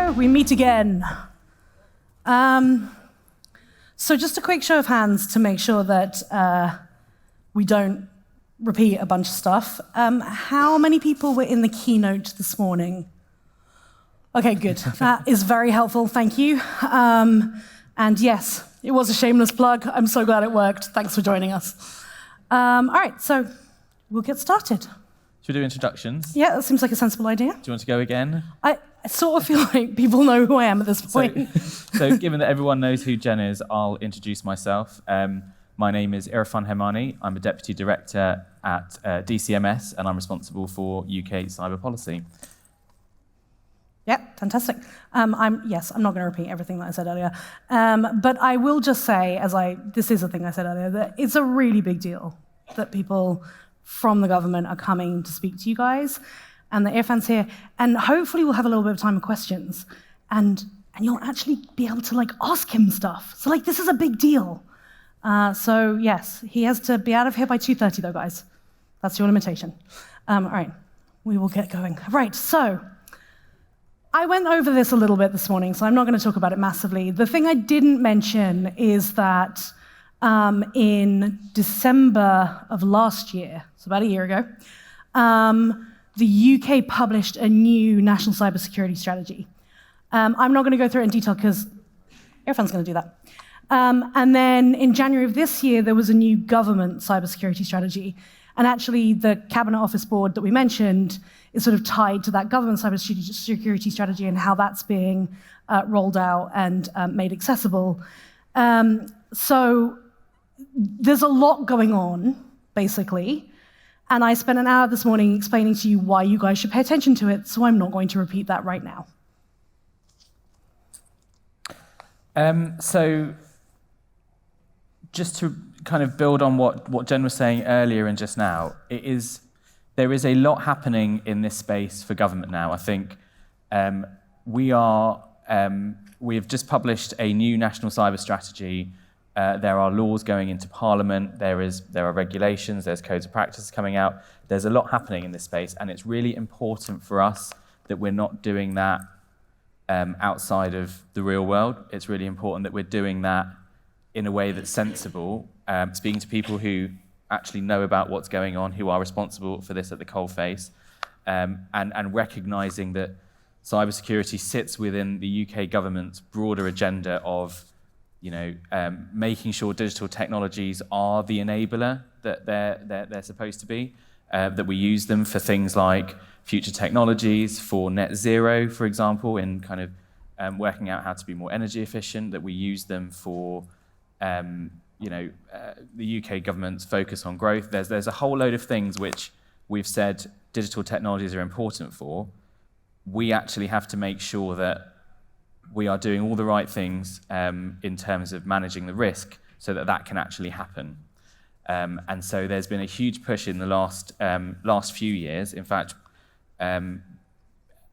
Hello, we meet again. So just a quick show of hands to make sure that we don't repeat a bunch of stuff. How many people were in the keynote this morning? Okay, good. That is very helpful, thank you. And yes, it was a shameless plug. I'm so glad it worked. Thanks for joining us. All right, so we'll get started. Should we do introductions? Yeah, that seems like a sensible idea. Do you want to go again? I sort of feel like people know who I am at this point. So given that everyone knows who Jen is, I'll introduce myself. My name is Irfan Hemani. I'm a Deputy Director at DCMS, and I'm responsible for UK cyber policy. Yeah, fantastic. I'm not going to repeat everything that I said earlier, but I will just say, this is a thing I said earlier, that it's a really big deal that people from the government are coming to speak to you guys, and that Irfan's here, and hopefully we'll have a little bit of time for questions, and you'll actually be able to ask him stuff. So this is a big deal. So yes, he has to be out of here by 2:30 though, guys. That's your limitation. All right, we will get going. Right, so I went over this a little bit this morning, so I'm not going to talk about it massively. The thing I didn't mention is that in December of last year, so about a year ago, the UK published a new national cybersecurity strategy. I'm not going to go through it in detail because Irfan's going to do that. And then in January of this year, there was a new government cybersecurity strategy. And actually, the Cabinet Office Board that we mentioned is sort of tied to that government cybersecurity strategy and how that's being rolled out and made accessible. So there's a lot going on, basically. And I spent an hour this morning explaining to you why you guys should pay attention to it, so I'm not going to repeat that right now. So just to kind of build on what Jen was saying earlier and just now, there is a lot happening in this space for government now. I think we have just published a new national cyber strategy. There are laws going into Parliament. There are regulations. There's codes of practice coming out. There's a lot happening in this space, and it's really important for us that we're not doing that outside of the real world. It's really important that we're doing that in a way that's sensible, speaking to people who actually know about what's going on, who are responsible for this at the coalface, and recognizing that cybersecurity sits within the UK government's broader agenda of making sure digital technologies are the enabler that they're supposed to be, that we use them for things like future technologies, for net zero, for example, in kind of working out how to be more energy efficient, that we use them for the UK government's focus on growth. There's a whole load of things which we've said digital technologies are important for. We actually have to make sure that we are doing all the right things in terms of managing the risk so that can actually happen. And so there's been a huge push in the last few years. In fact,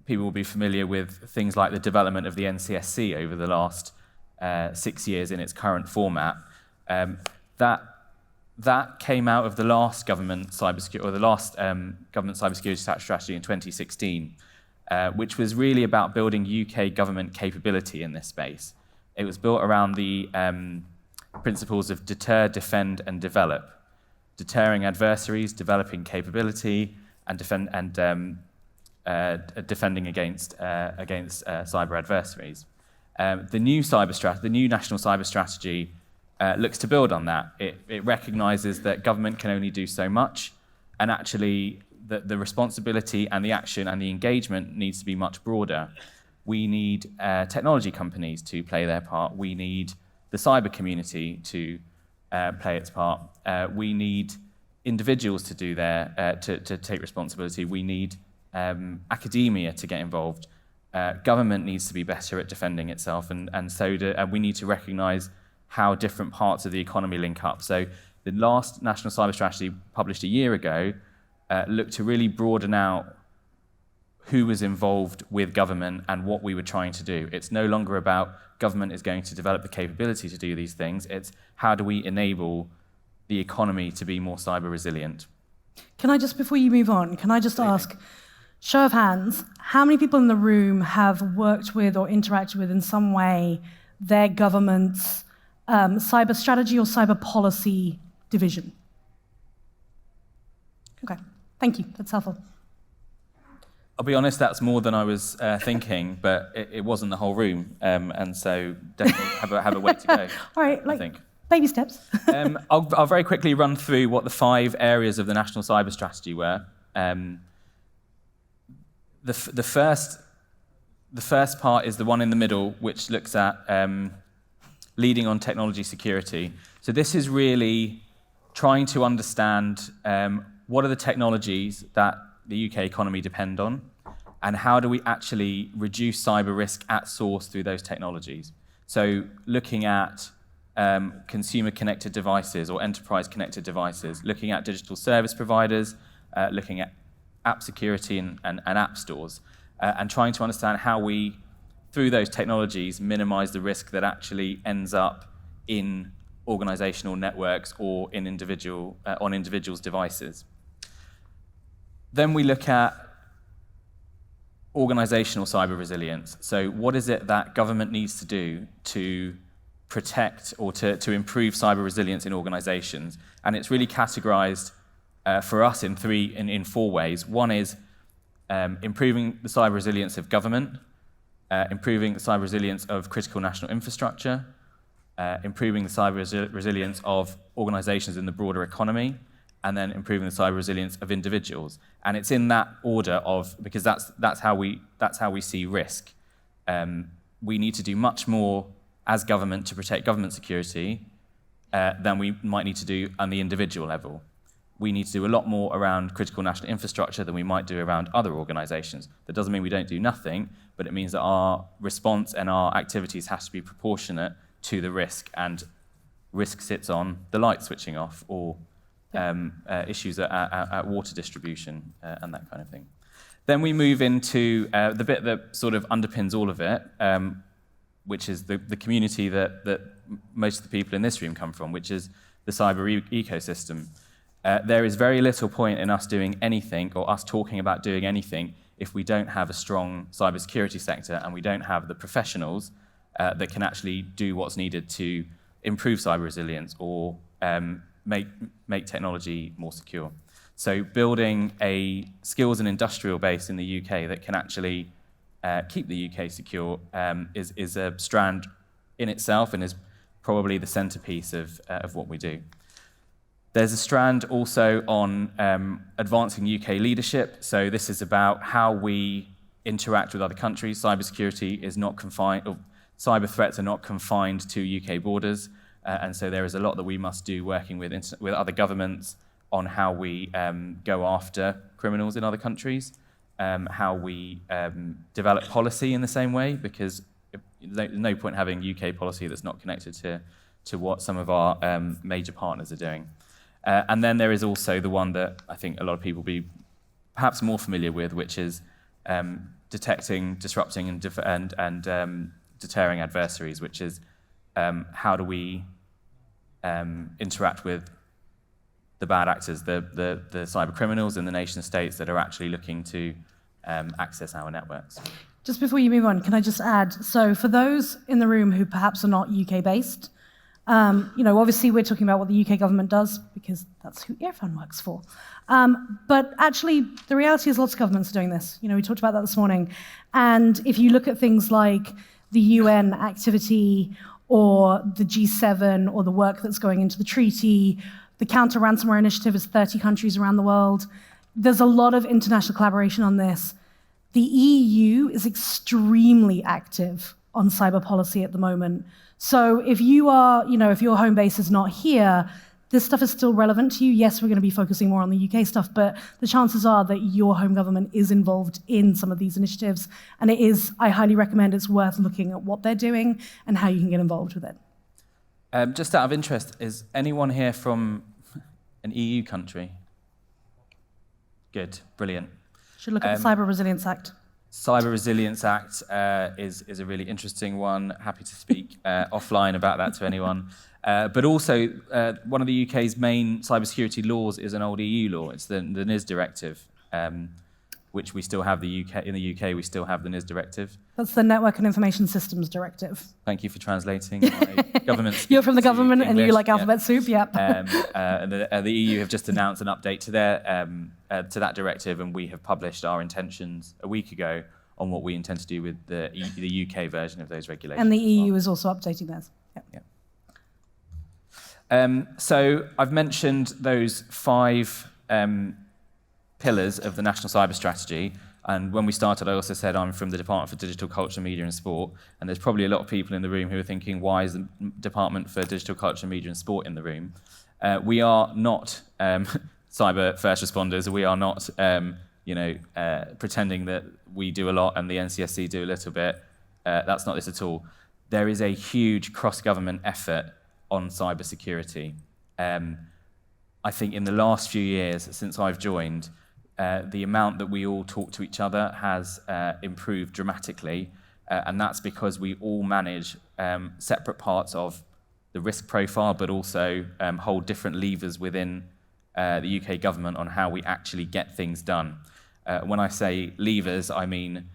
people will be familiar with things like the development of the NCSC over the last 6 years in its current format. That came out of the last government cybersecurity strategy in 2016. Which was really about building UK government capability in this space. It was built around the principles of deter, defend, and develop. Deterring adversaries, developing capability, and defending against cyber adversaries. The new national cyber strategy looks to build on that. It recognises that government can only do so much, and actually the responsibility and the action and the engagement needs to be much broader. We need technology companies to play their part. We need the cyber community to play its part. We need individuals to do to take responsibility. We need academia to get involved. Government needs to be better at defending itself, and we need to recognise how different parts of the economy link up. So the last national cyber strategy, published a year ago, looked to really broaden out who was involved with government and what we were trying to do. It's no longer about government is going to develop the capability to do these things. It's how do we enable the economy to be more cyber resilient. Can I just, before you move on, can I just ask, Show of hands, how many people in the room have worked with or interacted with in some way their government's cyber strategy or cyber policy division? Okay, thank you, that's helpful. I'll be honest, that's more than I was thinking, but it wasn't the whole room, and so definitely have a way to go. All right, I think. Baby steps. I'll very quickly run through what the 5 areas of the National Cyber Strategy were. The first part is the one in the middle, which looks at leading on technology security. So this is really trying to understand what are the technologies that the UK economy depend on, and how do we actually reduce cyber risk at source through those technologies. So looking at consumer connected devices or enterprise connected devices, looking at digital service providers, looking at app security and app stores, and trying to understand how we, through those technologies, minimize the risk that actually ends up in organizational networks or in on individuals' devices. Then we look at organizational cyber resilience. So what is it that government needs to do to protect or to improve cyber resilience in organizations? And it's really categorized for us in 4 ways. One is improving the cyber resilience of government, improving the cyber resilience of critical national infrastructure, improving the cyber resilience of organizations in the broader economy, and then improving the cyber resilience of individuals. And it's in that order because that's how we see risk. We need to do much more as government to protect government security than we might need to do on the individual level. We need to do a lot more around critical national infrastructure than we might do around other organizations. That doesn't mean we don't do nothing, but it means that our response and our activities has to be proportionate to the risk, and risk sits on the light switching off or issues at water distribution and that kind of thing. Then we move into the bit that sort of underpins all of it, which is the community that most of the people in this room come from, which is the cyber ecosystem. There is very little point in us doing anything or us talking about doing anything if we don't have a strong cybersecurity sector and we don't have the professionals that can actually do what's needed to improve cyber resilience or make technology more secure. So building a skills and industrial base in the UK that can actually keep the UK secure is a strand in itself and is probably the centerpiece of what we do. There's a strand also on advancing UK leadership. So this is about how we interact with other countries. Cybersecurity is not confined, or cyber threats are not confined to UK borders. And so there is a lot that we must do working with other governments on how we go after criminals in other countries, how we develop policy in the same way, because there's no point having UK policy that's not connected to what some of our major partners are doing. And then there is also the one that I think a lot of people will be perhaps more familiar with, which is detecting, disrupting, and deterring adversaries, which is how do we interact with the bad actors, the cyber criminals and the nation states that are actually looking to access our networks. Just before you move on, can I just add, so for those in the room who perhaps are not UK-based, obviously we're talking about what the UK government does because that's who Irfan works for. But actually, the reality is lots of governments are doing this. We talked about that this morning. And if you look at things like the UN activity or the G7 or the work that's going into the treaty, the counter-ransomware initiative is 30 countries around the world. There's a lot of international collaboration on this. The EU is extremely active on cyber policy at the moment. So if you are, if your home base is not here, this stuff is still relevant to you. Yes, we're going to be focusing more on the UK stuff, but the chances are that your home government is involved in some of these initiatives. And I highly recommend it's worth looking at what they're doing and how you can get involved with it. Just out of interest, is anyone here from an EU country? Good, brilliant. Should look at the Cyber Resilience Act. Cyber Resilience Act is a really interesting one. Happy to speak offline about that to anyone. But also, one of the UK's main cybersecurity laws is an old EU law. It's the NIS directive. which we still have in the UK, we still have the NIS directive. That's the Network and Information Systems Directive. Thank you for translating my government speak. You're from the government English, and you like alphabet soup, yep. And the EU have just announced an update to to that directive, and we have published our intentions a week ago on what we intend to do with the UK version of those regulations. And the EU is also updating theirs. Yep. Yeah. So I've mentioned those 5 pillars of the National Cyber Strategy. And when we started, I also said I'm from the Department for Digital Culture, Media and Sport. And there's probably a lot of people in the room who are thinking, why is the Department for Digital Culture, Media and Sport in the room? We are not cyber first responders. We are not pretending that we do a lot and the NCSC do a little bit. That's not this at all. There is a huge cross-government effort on cybersecurity. I think in the last few years, since I've joined, the amount that we all talk to each other has improved dramatically, and that's because we all manage separate parts of the risk profile, but also hold different levers within the UK government on how we actually get things done. When I say levers, I mean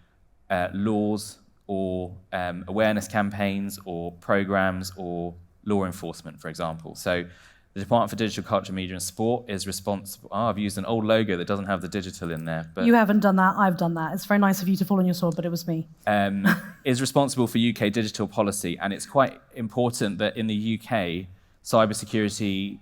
laws or awareness campaigns or programs or law enforcement, for example. So the Department for Digital Culture, Media and Sport is responsible. I've used an old logo that doesn't have the digital in there. But you haven't done that, I've done that. It's very nice of you to fall on your sword, but it was me. Is responsible for UK digital policy, and it's quite important that in the UK,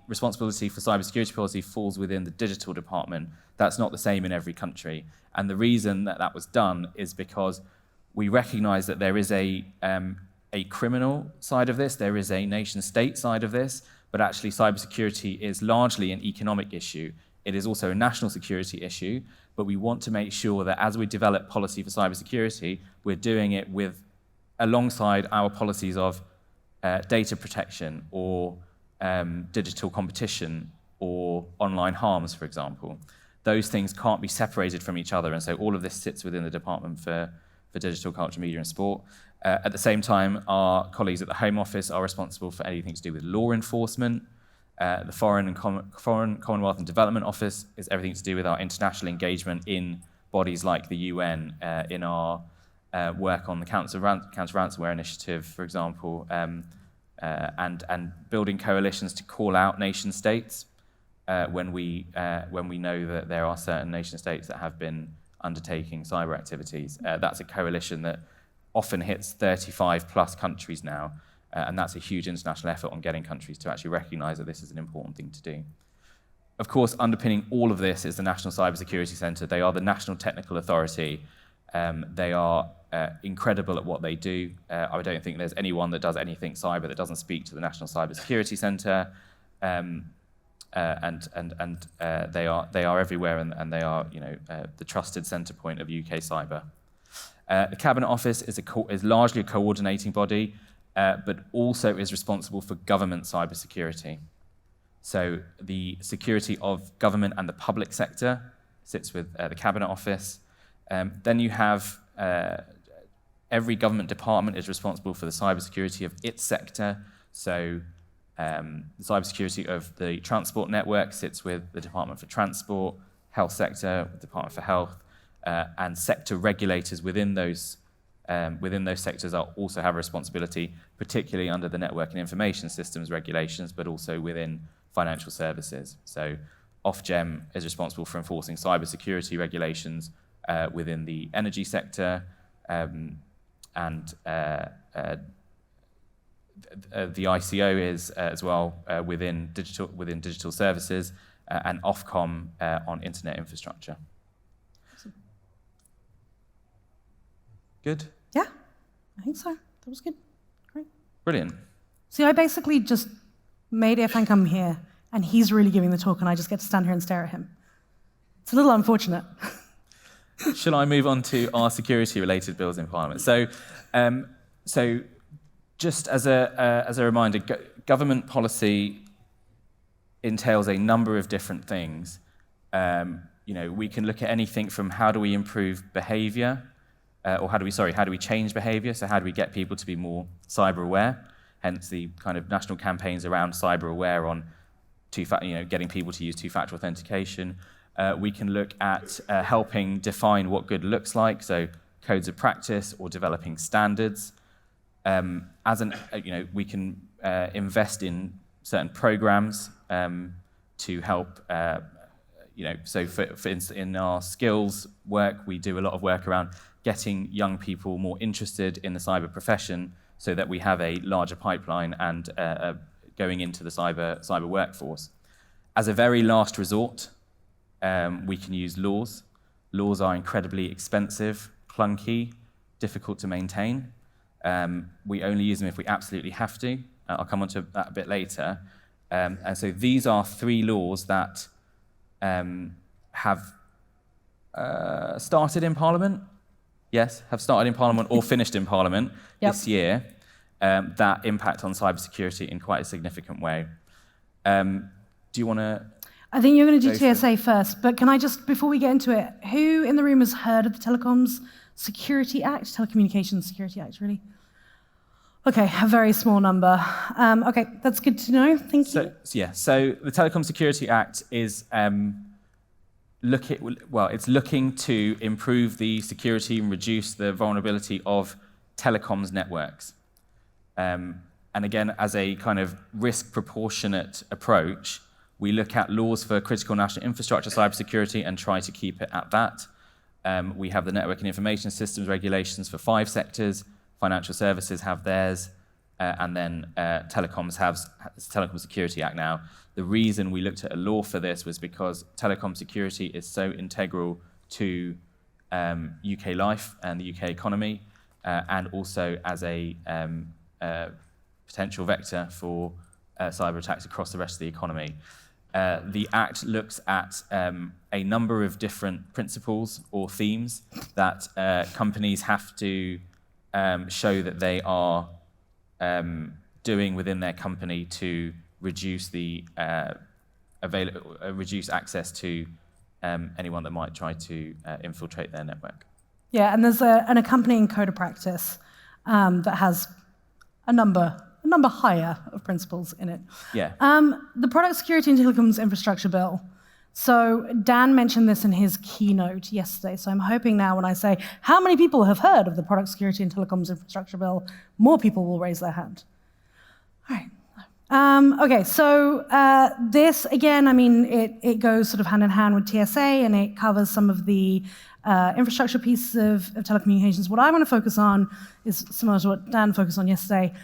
responsibility for cybersecurity policy falls within the digital department. That's not the same in every country. And the reason that that was done is because we recognise that there is a criminal side of this, there is a nation-state side of this, but actually cybersecurity is largely an economic issue. It is also a national security issue, but we want to make sure that as we develop policy for cybersecurity, we're doing it alongside our policies of data protection or digital competition or online harms, for example. Those things can't be separated from each other, and so all of this sits within the Department for Digital Culture, Media and Sport. At the same time, our colleagues at the Home Office are responsible for anything to do with law enforcement. The Foreign, Commonwealth and Development Office is everything to do with our international engagement in bodies like the UN, in our work on the counter-ransomware initiative, for example, and building coalitions to call out nation-states when we know that there are certain nation-states that have been undertaking cyber activities. That's a coalition that often hits 35 plus countries now, and that's a huge international effort on getting countries to actually recognise that this is an important thing to do. Of course, underpinning all of this is the National Cybersecurity Centre. They are the national technical authority. They are incredible at what they do. I don't think there's anyone that does anything cyber that doesn't speak to the National Cybersecurity Centre. And they are everywhere, and they are the trusted centre point of UK cyber. The Cabinet Office is largely a coordinating body, but also is responsible for government cybersecurity. So the security of government and the public sector sits with the Cabinet Office. Then you have every government department is responsible for the cybersecurity of its sector. So the cybersecurity of the transport network sits with the Department for Transport, Health Sector, the Department for Health, and sector regulators within those sectors also have a responsibility, particularly under the Network and Information Systems regulations, but also within financial services. So Ofgem is responsible for enforcing cybersecurity regulations within the energy sector, and the ICO is as well within digital services, and Ofcom on internet infrastructure. Good? Yeah, I think so. That was good. Great. Brilliant. See, I basically just made Irfan come here, and he's really giving the talk, and I just get to stand here and stare at him. It's a little unfortunate. Shall I move on to our security-related bills in Parliament? So just as a reminder, government policy entails a number of different things. We can look at anything from how do we improve behaviour, or how do we change behaviour? So how do we get people to be more cyber aware? Hence the kind of national campaigns around cyber aware on getting people to use two-factor authentication. We can look at helping define what good looks like, so codes of practice or developing standards. We can invest in certain programs to help. So for instance, in our skills work, we do a lot of work around getting young people more interested in the cyber profession, so that we have a larger pipeline and going into the cyber workforce. As a very last resort, we can use laws. Laws are incredibly expensive, clunky, difficult to maintain. We only use them if we absolutely have to. I'll come on to that a bit later. And so these are 3 laws that have started in Parliament. Yes, have started in Parliament or finished in Parliament this year, that impact on cybersecurity in quite a significant way. Do you want to? I think you're going to do TSA first, but can I just, before we get into it, who in the room has heard of the Telecoms Security Act? Telecommunications Security Act, really? Okay, a very small number. Okay, that's good to know. Thank you. So the Telecom Security Act is it's looking to improve the security and reduce the vulnerability of telecoms networks. And again, as a kind of risk proportionate approach, we look at laws for critical national infrastructure cybersecurity and try to keep it at that. We have the Network and Information Systems regulations for 5 sectors. Financial services have theirs, and then telecoms has the Telecom Security Act now. The reason we looked at a law for this was because telecom security is so integral to UK life and the UK economy, and also as a potential vector for cyber attacks across the rest of the economy. The Act looks at a number of different principles or themes that companies have to show that they are doing within their company to reduce the reduce access to anyone that might try to infiltrate their network. Yeah, and there's an accompanying code of practice that has a number higher of principles in it. Yeah. The Product Security and Telecoms Infrastructure Bill. So Dan mentioned this in his keynote yesterday, so I'm hoping now when I say, how many people have heard of the Product Security and Telecoms Infrastructure Bill, more people will raise their hand. All right. Okay, so this, again, I mean, it goes sort of hand in hand with TSA, and it covers some of the infrastructure pieces of telecommunications. What I want to focus on is similar to what Dan focused on yesterday.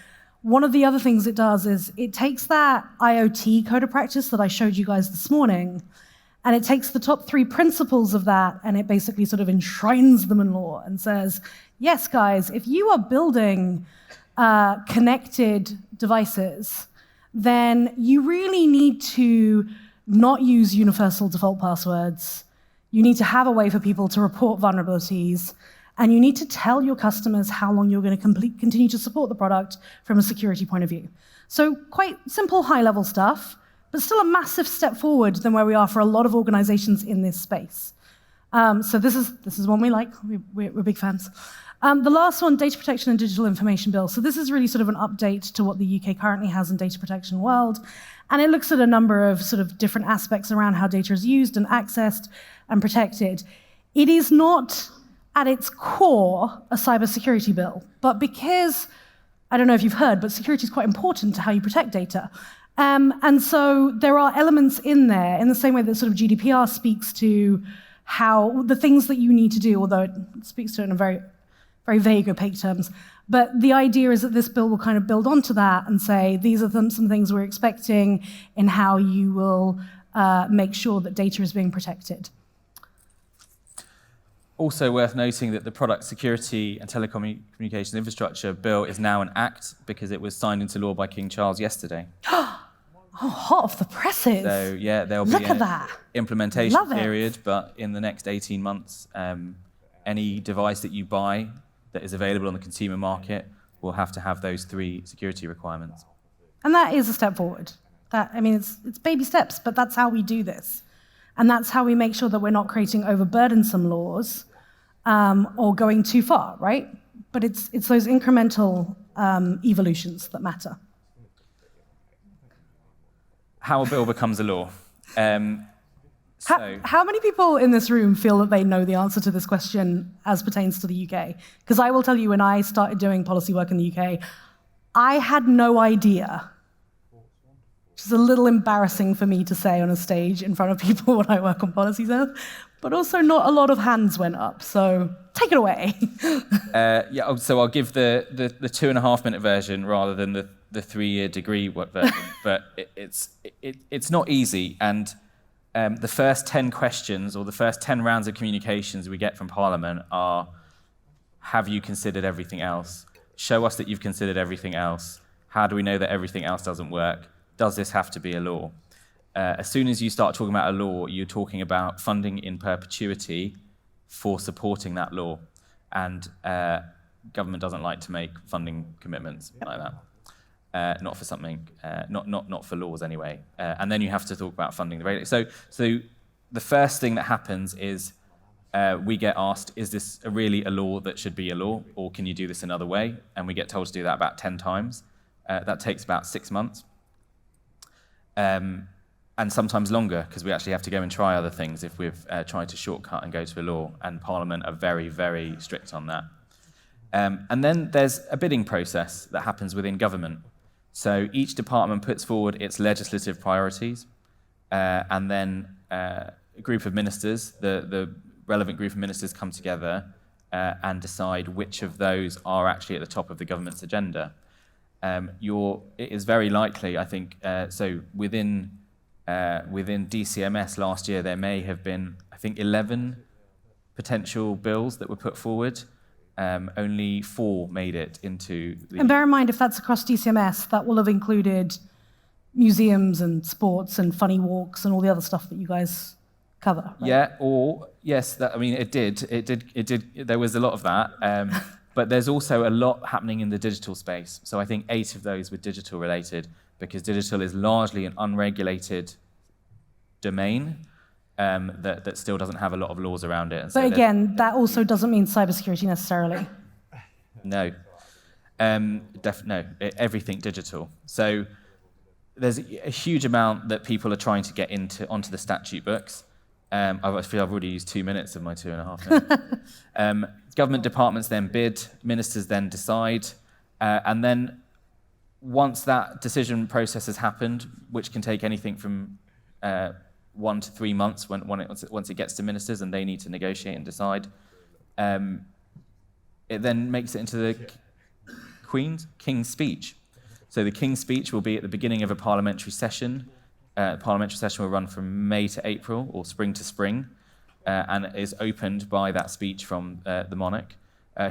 One of the other things it does is it takes that IoT code of practice that I showed you guys this morning, and it takes the top 3 principles of that, and it basically sort of enshrines them in law and says, yes, guys, if you are building connected devices, then you really need to not use universal default passwords. You need to have a way for people to report vulnerabilities, and you need to tell your customers how long you're going to continue to support the product from a security point of view. So quite simple, high-level stuff, but still a massive step forward than where we are for a lot of organizations in this space. So this is one we like. We're big fans. The last one, Data Protection and Digital Information Bill. So this is really sort of an update to what the UK currently has in data protection world. And it looks at a number of sort of different aspects around how data is used and accessed and protected. It is not, at its core, a cybersecurity bill. But because, I don't know if you've heard, but security is quite important to how you protect data. And so there are elements in there, in the same way that sort of GDPR speaks to how the things that you need to do, although it speaks to it in a very, very vague, opaque terms. But the idea is that this bill will kind of build onto that and say, these are some things we're expecting in how you will make sure that data is being protected. Also worth noting that the Product Security and Telecommunications Infrastructure Bill is now an act because it was signed into law by King Charles yesterday. Oh, hot off the presses. So, yeah, there'll be an implementation period, but in the next 18 months, any device that you buy that is available on the consumer market will have to have those 3 security requirements. And that is a step forward. It's baby steps, but that's how we do this. And that's how we make sure that we're not creating overburdensome laws or going too far, right? But it's those incremental evolutions that matter. how a bill becomes a law. How many people in this room feel that they know the answer to this question as pertains to the UK? Because I will tell you, when I started doing policy work in the UK, I had no idea, which is a little embarrassing for me to say on a stage in front of people when I work on Policyland, but also not a lot of hands went up, so take it away. So I'll give the 2.5-minute version rather than the 3-year degree version, but it's not easy, and the first 10 questions or the first 10 rounds of communications we get from Parliament are, have you considered everything else? Show us that you've considered everything else. How do we know that everything else doesn't work? Does this have to be a law? As soon as you start talking about a law, you're talking about funding in perpetuity for supporting that law. And government doesn't like to make funding commitments like that. Not for something, not for laws anyway. And then you have to talk about funding the regulator. So the first thing that happens is we get asked, is this really a law that should be a law, or can you do this another way? And we get told to do that about 10 times. That takes about 6 months. And sometimes longer, because we actually have to go and try other things if we've tried to shortcut and go to a law, and Parliament are very, very strict on that. And then there's a bidding process that happens within government. So each department puts forward its legislative priorities, and then a group of ministers, the relevant group of ministers, come together and decide which of those are actually at the top of the government's agenda. It is very likely, I think, so within DCMS last year, there may have been, I think, 11 potential bills that were put forward. Only 4 made it into the... And bear in mind, if that's across DCMS, that will have included museums and sports and funny walks and all the other stuff that you guys cover, right? Yeah, yes, it did. There was a lot of that. But there's also a lot happening in the digital space. So I think 8 of those were digital related, because digital is largely an unregulated domain that still doesn't have a lot of laws around it. And but again, that also doesn't mean cybersecurity necessarily. No. No, everything digital. So there's a huge amount that people are trying to get onto the statute books. I feel I've already used 2 minutes of my 2.5 minutes. Government departments then bid, ministers then decide, and then once that decision process has happened, which can take anything from 1 to 3 months once it gets to ministers and they need to negotiate and decide, it then makes it into the King's speech. So the King's speech will be at the beginning of a parliamentary session. Parliamentary session will run from May to April, or spring to spring, and is opened by that speech from the monarch,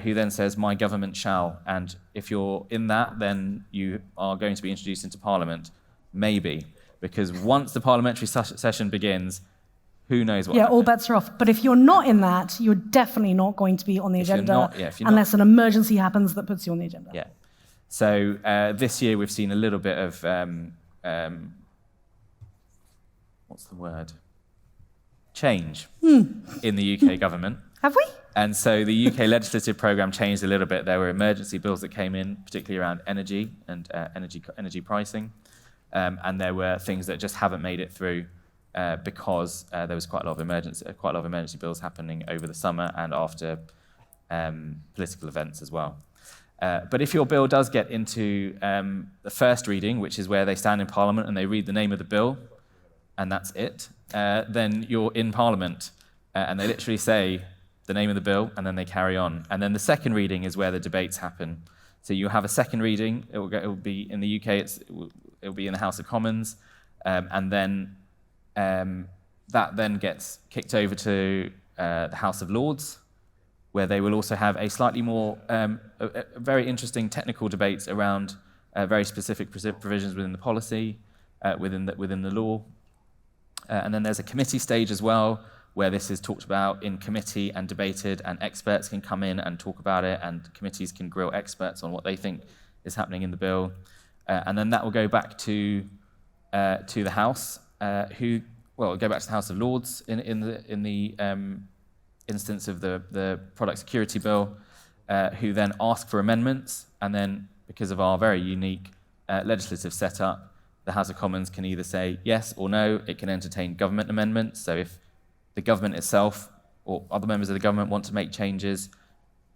who then says, "My government shall," and if you're in that, then you are going to be introduced into Parliament, maybe, because once the parliamentary session begins, who knows what happens. All bets are off. But if you're not in that, you're definitely not going to be on the agenda unless an emergency happens that puts you on the agenda. Yeah. So this year we've seen a little bit of, what's the word? Change in the UK government. Have we? And so the UK legislative programme changed a little bit. There were emergency bills that came in, particularly around energy and energy pricing. And there were things that just haven't made it through because there was quite a lot of emergency bills happening over the summer and after political events as well. But if your bill does get into the first reading, which is where they stand in Parliament and they read the name of the bill, and that's it, then you're in Parliament. And they literally say the name of the bill, and then they carry on. And then the second reading is where the debates happen. So you have a second reading. It will be in the UK. It will be in the House of Commons, and then that then gets kicked over to the House of Lords, where they will also have a slightly more very interesting technical debates around very specific provisions within the policy, within the law. And then there's a committee stage as well, where this is talked about in committee and debated, and experts can come in and talk about it, and committees can grill experts on what they think is happening in the bill. And then that will go back to the House, who go back to the House of Lords in the instance of the product security bill, who then ask for amendments, and then because of our very unique legislative setup, the House of Commons can either say yes or no. It can entertain government amendments. So if the government itself or other members of the government want to make changes,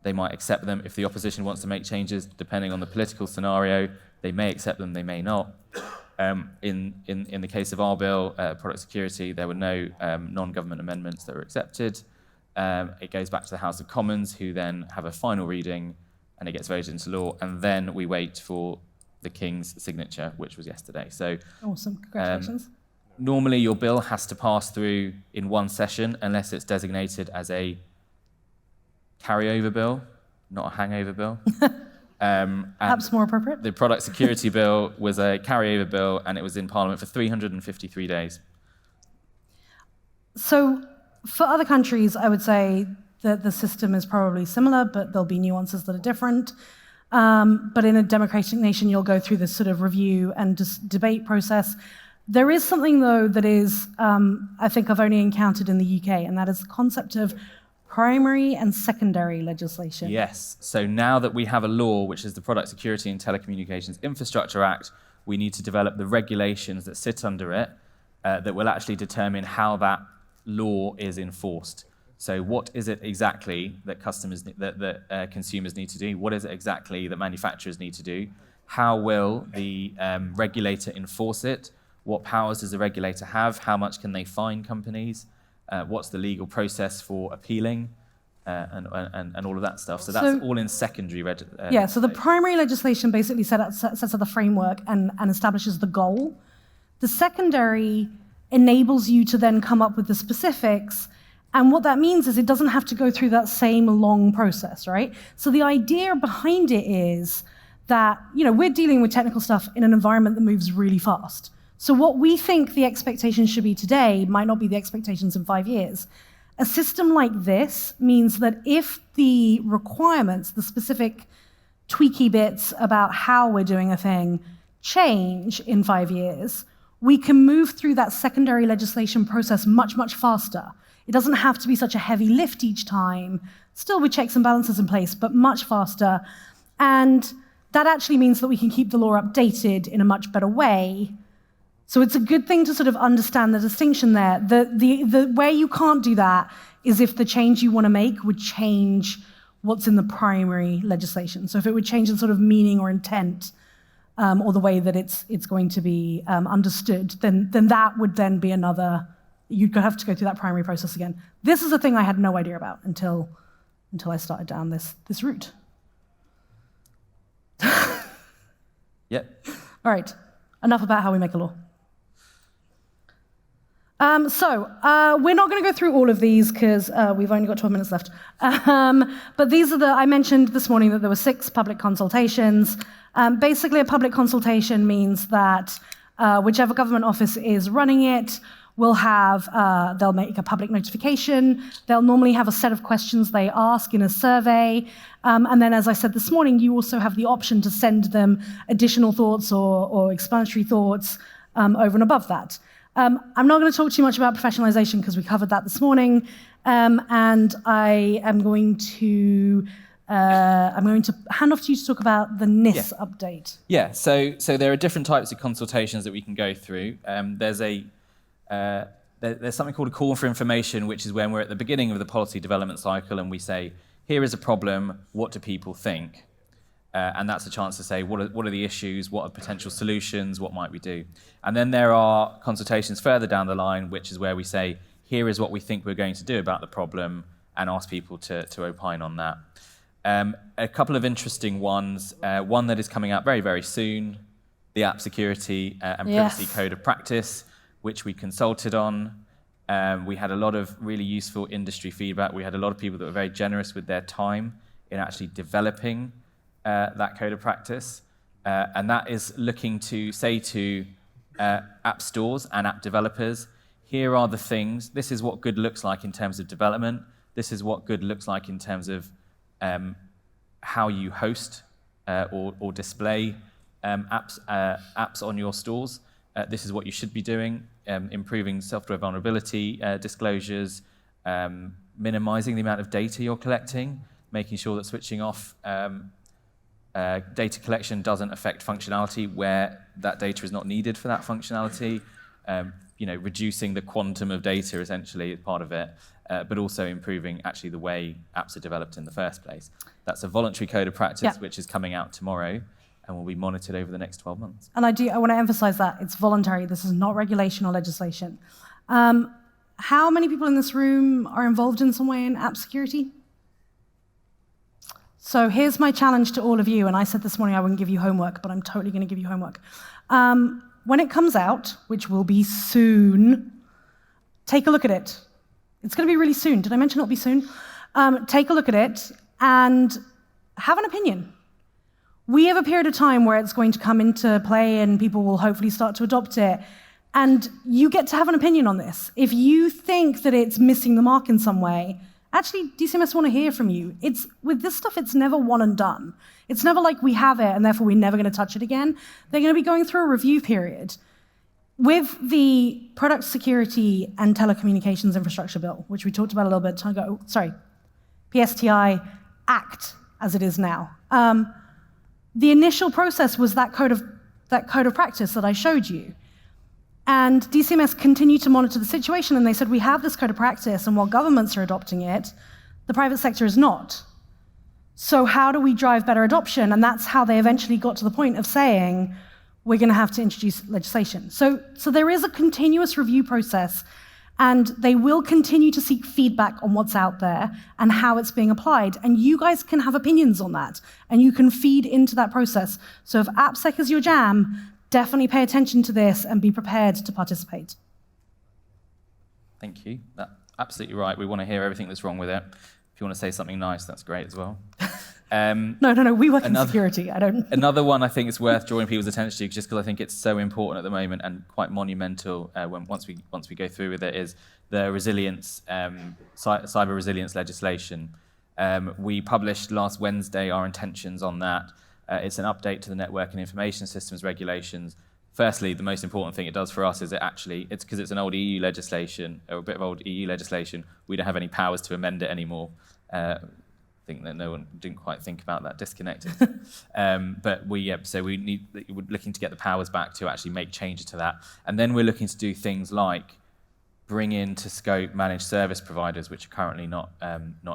they might accept them. If the opposition wants to make changes, depending on the political scenario, they may accept them, they may not. In the case of our bill, product security, there were no non-government amendments that were accepted. It goes back to the House of Commons, who then have a final reading, and it gets voted into law, and then we wait for the King's signature, which was yesterday. So awesome, congratulations. Normally your bill has to pass through in one session unless it's designated as a carryover bill, not a hangover bill. Perhaps more appropriate. The product security bill was a carryover bill, and it was in Parliament for 353 days. So for other countries, I would say that the system is probably similar, but there'll be nuances that are different. But in a democratic nation, you'll go through this sort of review and debate process. There is something, though, that is, I think I've only encountered in the UK, and that is the concept of primary and secondary legislation. Yes. So now that we have a law, which is the Product Security and Telecommunications Infrastructure Act, we need to develop the regulations that sit under it that will actually determine how that law is enforced. So what is it exactly that consumers need to do? What is it exactly that manufacturers need to do? How will the regulator enforce it? What powers does the regulator have? How much can they fine companies? What's the legal process for appealing? And all of that stuff. So that's all in secondary. So the primary legislation basically sets up the framework and establishes the goal. The secondary enables you to then come up with the specifics. And what that means is it doesn't have to go through that same long process, right? So the idea behind it is that, we're dealing with technical stuff in an environment that moves really fast. So what we think the expectations should be today might not be the expectations in 5 years. A system like this means that if the requirements, the specific tweaky bits about how we're doing a thing change in 5 years, we can move through that secondary legislation process much, much faster. It doesn't have to be such a heavy lift each time, still with checks and balances in place, but much faster. And that actually means that we can keep the law updated in a much better way. So it's a good thing to sort of understand the distinction there. The where you can't do that is if the change you want to make would change what's in the primary legislation. So if it would change the sort of meaning or intent or the way that it's going to be understood, then that would then be another. You'd have to go through that primary process again. This is a thing I had no idea about until I started down this route. Yep. All right. Enough about how we make a law. We're not going to go through all of these because we've only got 12 minutes left. But these are I mentioned this morning that there were 6 public consultations. Basically, a public consultation means that whichever government office is running it will they'll make a public notification. They'll normally have a set of questions they ask in a survey. And then, as I said this morning, you also have the option to send them additional thoughts or explanatory thoughts over and above that. I'm not going to talk too much about professionalization because we covered that this morning, and I am going to hand off to you to talk about the NIS update. Yeah. So there are different types of consultations that we can go through. There's something called a call for information, which is when we're at the beginning of the policy development cycle and we say, here is a problem. What do people think? And that's a chance to say, what are the issues? What are potential solutions? What might we do? And then there are consultations further down the line, which is where we say, here is what we think we're going to do about the problem, and ask people to opine on that. A couple of interesting ones. One that is coming out very, very soon, the App Security and Privacy Code of Practice, which we consulted on. We had a lot of really useful industry feedback. We had a lot of people that were very generous with their time in actually developing that code of practice, and that is looking to say to app stores and app developers, here are the things, this is what good looks like in terms of development, this is what good looks like in terms of how you host or display apps on your stores. This is what you should be doing, improving software vulnerability disclosures, minimizing the amount of data you're collecting, making sure that switching off Data collection doesn't affect functionality where that data is not needed for that functionality. Reducing the quantum of data essentially is part of it, but also improving actually the way apps are developed in the first place. That's a voluntary code of practice which is coming out tomorrow and will be monitored over the next 12 months. And I want to emphasize that it's voluntary. This is not regulation or legislation. How many people in this room are involved in some way in app security? So here's my challenge to all of you, and I said this morning I wouldn't give you homework, but I'm totally going to give you homework. When it comes out, which will be soon, take a look at it. It's going to be really soon. Did I mention it'll be soon? Take a look at it and have an opinion. We have a period of time where it's going to come into play and people will hopefully start to adopt it. And you get to have an opinion on this. If you think that it's missing the mark in some way, actually, DCMS want to hear from you. With this stuff, it's never one and done. It's never like we have it and therefore we're never going to touch it again. They're going to be going through a review period. With the Product Security and Telecommunications Infrastructure Bill, which we talked about a little bit ago, PSTI Act, as it is now. The initial process was that code of practice that I showed you. And DCMS continued to monitor the situation, and they said, we have this code of practice, and while governments are adopting it, the private sector is not. So how do we drive better adoption? And that's how they eventually got to the point of saying, we're going to have to introduce legislation. So there is a continuous review process, and they will continue to seek feedback on what's out there and how it's being applied. And you guys can have opinions on that, and you can feed into that process. So if AppSec is your jam, definitely pay attention to this and be prepared to participate. Thank you. That's absolutely right. We want to hear everything that's wrong with it. If you want to say something nice, that's great as well. No. We work in security. Another one I think is worth drawing people's attention to, just because I think it's so important at the moment and quite monumental once we go through with it, is the resilience, cyber resilience legislation. We published last Wednesday our intentions on that. It's an update to the Network and Information Systems regulations. Firstly, the most important thing it does for us is it's because it's an old EU legislation, or a bit of old EU legislation, we don't have any powers to amend it anymore. I think that no one didn't quite think about that disconnected. But we're looking to get the powers back to actually make changes to that. And then we're looking to do things like bring into scope managed service providers, which are currently not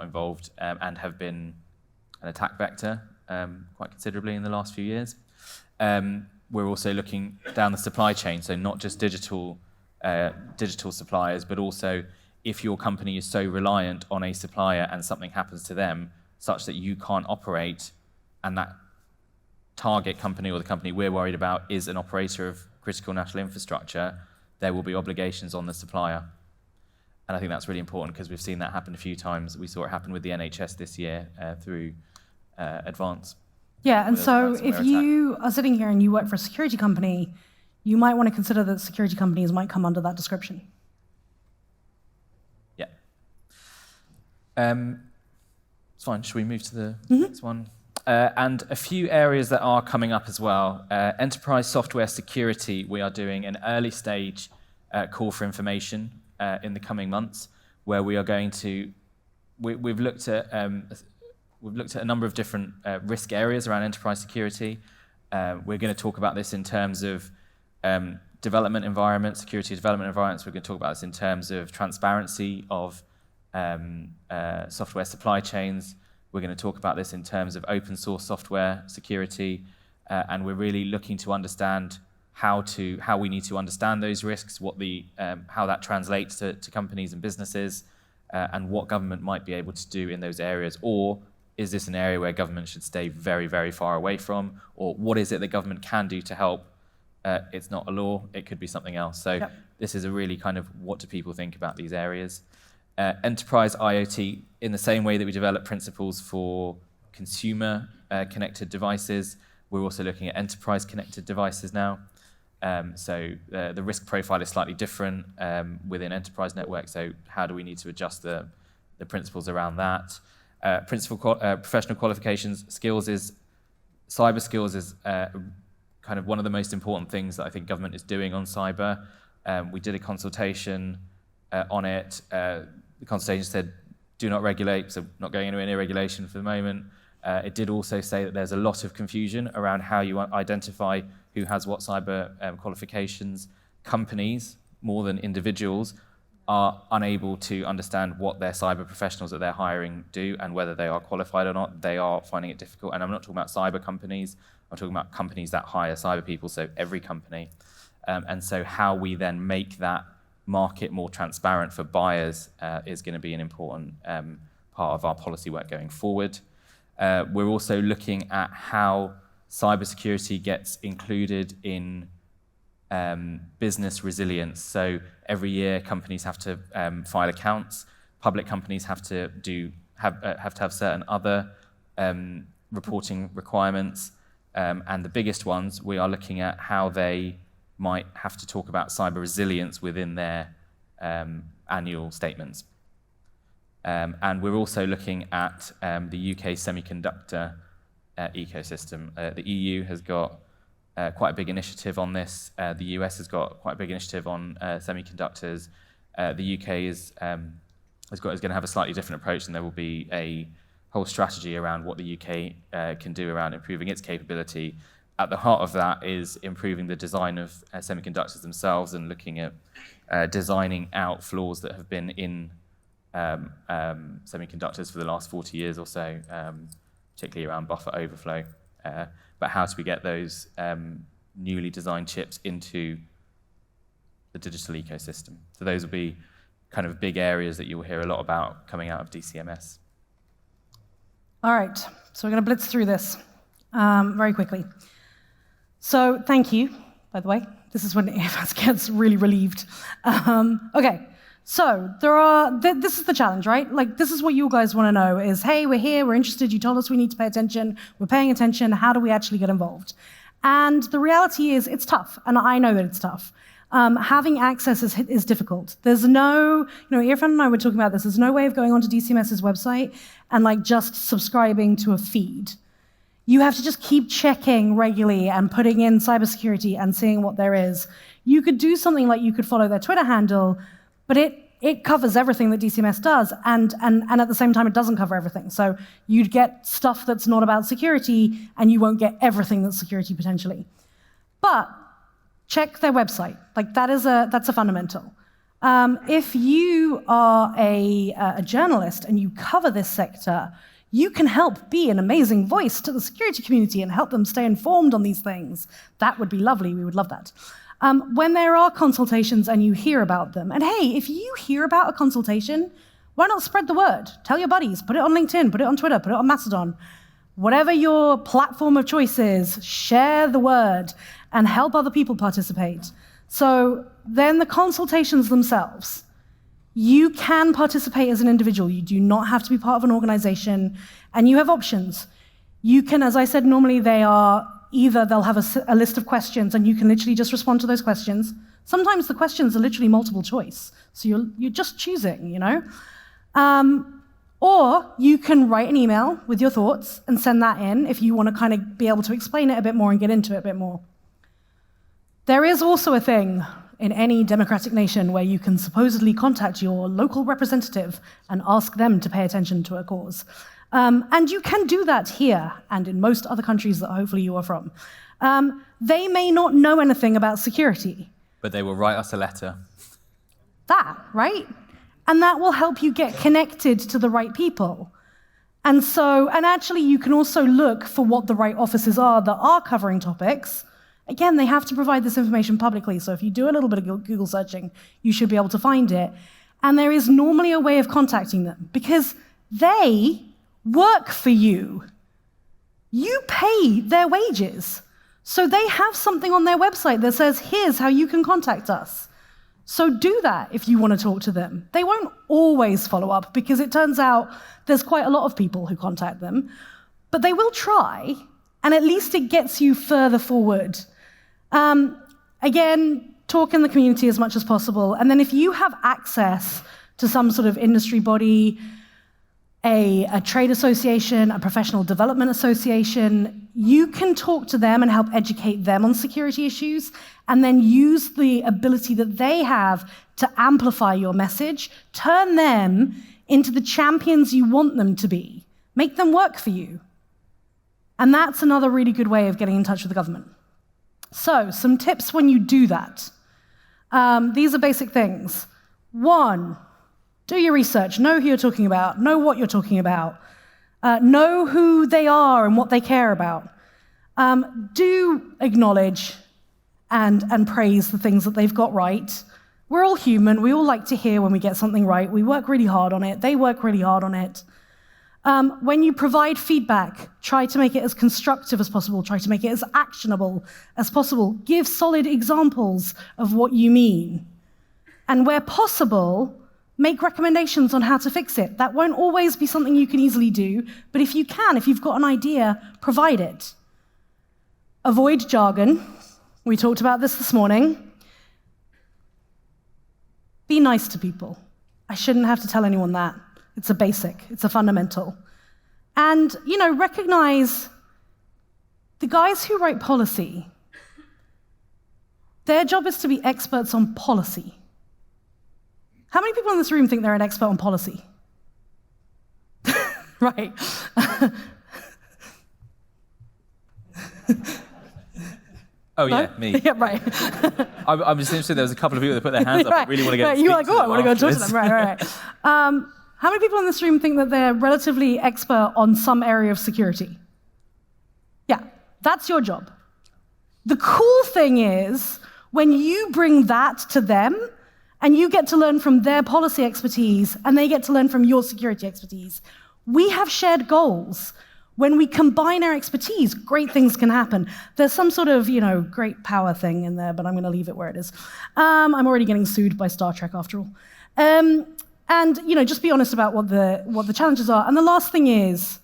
involved and have been an attack vector quite considerably in the last few years. We're also looking down the supply chain, so not just digital suppliers, but also if your company is so reliant on a supplier and something happens to them such that you can't operate, and that target company or the company we're worried about is an operator of critical national infrastructure, there will be obligations on the supplier. And I think that's really important because we've seen that happen a few times. We saw it happen with the NHS this year through Advance. Yeah, and so if you are sitting here and you work for a security company, you might want to consider that security companies might come under that description. Yeah. It's fine. Should we move to the next one? And a few areas that are coming up as well. Enterprise software security, we are doing an early stage call for information in the coming months, where we are going to, we've looked at a number of different risk areas around enterprise security. We're going to talk about this in terms of development environments, security development environments. We're going to talk about this in terms of transparency of software supply chains. We're going to talk about this in terms of open source software security. And we're really looking to understand how we need to understand those risks, how that translates to companies and businesses, and what government might be able to do in those areas. Or is this an area where government should stay very, very far away from? Or what is it that government can do to help? It's not a law, it could be something else. So This is a really kind of what do people think about these areas. Enterprise IoT, in the same way that we develop principles for consumer connected devices, we're also looking at enterprise connected devices now. So the risk profile is slightly different within enterprise networks. So how do we need to adjust the principles around that? Professional qualifications, cyber skills is kind of one of the most important things that I think government is doing on cyber. We did a consultation on it. The consultation said, do not regulate, so not going anywhere near regulation for the moment. It did also say that there's a lot of confusion around how you identify who has what cyber qualifications. Companies, more than individuals, are unable to understand what their cyber professionals that they're hiring do and whether they are qualified or not. They are finding it difficult. And I'm not talking about cyber companies. I'm talking about companies that hire cyber people, so every company. And so how we then make that market more transparent for buyers is going to be an important part of our policy work going forward. We're also looking at how cybersecurity gets included in business resilience. So every year, companies have to file accounts. Public companies have to have certain other reporting requirements. And the biggest ones, we are looking at how they might have to talk about cyber resilience within their annual statements. And we're also looking at the UK semiconductor ecosystem. The EU has got quite a big initiative on this. The US has got quite a big initiative on semiconductors. The UK is going to have a slightly different approach, and there will be a whole strategy around what the UK can do around improving its capability. At the heart of that is improving the design of semiconductors themselves and looking at designing out flaws that have been in semiconductors for the last 40 years or so, particularly around buffer overflow. But how do we get those newly designed chips into the digital ecosystem? So those will be kind of big areas that you'll hear a lot about coming out of DCMS. All right, so we're going to blitz through this very quickly. So thank you, by the way. This is when Irfan gets really relieved. Okay, so this is the challenge, right? Like, this is what you guys want to know is, hey, we're here, we're interested, you told us we need to pay attention, we're paying attention, how do we actually get involved? And the reality is it's tough, and I know that it's tough. Having access is difficult. There's no, Irfan and I were talking about this, there's no way of going onto DCMS's website and like just subscribing to a feed. You have to just keep checking regularly and putting in cybersecurity and seeing what there is. You could do something like you could follow their Twitter handle, but it covers everything that DCMS does, and at the same time, it doesn't cover everything. So you'd get stuff that's not about security, and you won't get everything that's security potentially. But check their website. Like that's a fundamental. If you are a journalist and you cover this sector, you can help be an amazing voice to the security community and help them stay informed on these things. That would be lovely. We would love that. When there are consultations and you hear about them, and hey, if you hear about a consultation, why not spread the word? Tell your buddies, put it on LinkedIn, put it on Twitter, put it on Mastodon. Whatever your platform of choice is, share the word and help other people participate. So then the consultations themselves, you can participate as an individual. You do not have to be part of an organization, and you have options. You can, as I said, normally they are either they'll have a list of questions and you can literally just respond to those questions. Sometimes the questions are literally multiple choice, so you're just choosing, Or you can write an email with your thoughts and send that in if you want to kind of be able to explain it a bit more and get into it a bit more. There is also a thing in any democratic nation where you can supposedly contact your local representative and ask them to pay attention to a cause. And you can do that here and in most other countries that hopefully you are from. They may not know anything about security. But they will write us a letter. That, right? And that will help you get connected to the right people. And actually you can also look for what the right offices are that are covering topics. Again, they have to provide this information publicly, so if you do a little bit of Google searching, you should be able to find it. And there is normally a way of contacting them, because they work for you. You pay their wages. So they have something on their website that says, here's how you can contact us. So do that if you want to talk to them. They won't always follow up, because it turns out there's quite a lot of people who contact them, but they will try, and at least it gets you further forward. Again, talk in the community as much as possible. And then if you have access to some sort of industry body, a trade association, a professional development association, you can talk to them and help educate them on security issues, and then use the ability that they have to amplify your message, turn them into the champions you want them to be. Make them work for you. And that's another really good way of getting in touch with the government. So, some tips when you do that. These are basic things. 1, do your research. Know who you're talking about. Know what you're talking about. Know who they are and what they care about. Do acknowledge and praise the things that they've got right. We're all human. We all like to hear when we get something right. We work really hard on it. They work really hard on it. When you provide feedback, try to make it as constructive as possible. Try to make it as actionable as possible. Give solid examples of what you mean. And where possible, make recommendations on how to fix it. That won't always be something you can easily do, but if you can, if you've got an idea, provide it. Avoid jargon. We talked about this morning. Be nice to people. I shouldn't have to tell anyone that. It's a basic, it's a fundamental. And, recognize the guys who write policy, their job is to be experts on policy. How many people in this room think they're an expert on policy? Right. Oh, yeah, me. Yeah, right. I'm just interested, there was a couple of people that put their hands up. I really want to get You're like, I want to go talk to them. Right. How many people in this room think that they're relatively expert on some area of security? Yeah, that's your job. The cool thing is, when you bring that to them, and you get to learn from their policy expertise, and they get to learn from your security expertise, we have shared goals. When we combine our expertise, great things can happen. There's some sort of, great power thing in there, but I'm going to leave it where it is. I'm already getting sued by Star Trek after all. And just be honest about what the challenges are. And the last thing is,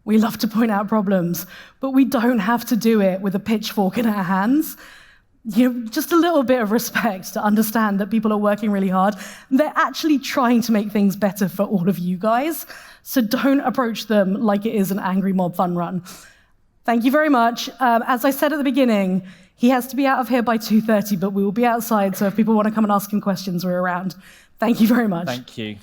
we love to point out problems, but we don't have to do it with a pitchfork in our hands. Just a little bit of respect to understand that people are working really hard. They're actually trying to make things better for all of you guys. So don't approach them like it is an angry mob fun run. Thank you very much. As I said at the beginning, he has to be out of here by 2:30, but we will be outside, so if people want to come and ask him questions, we're around. Thank you very much. Thank you.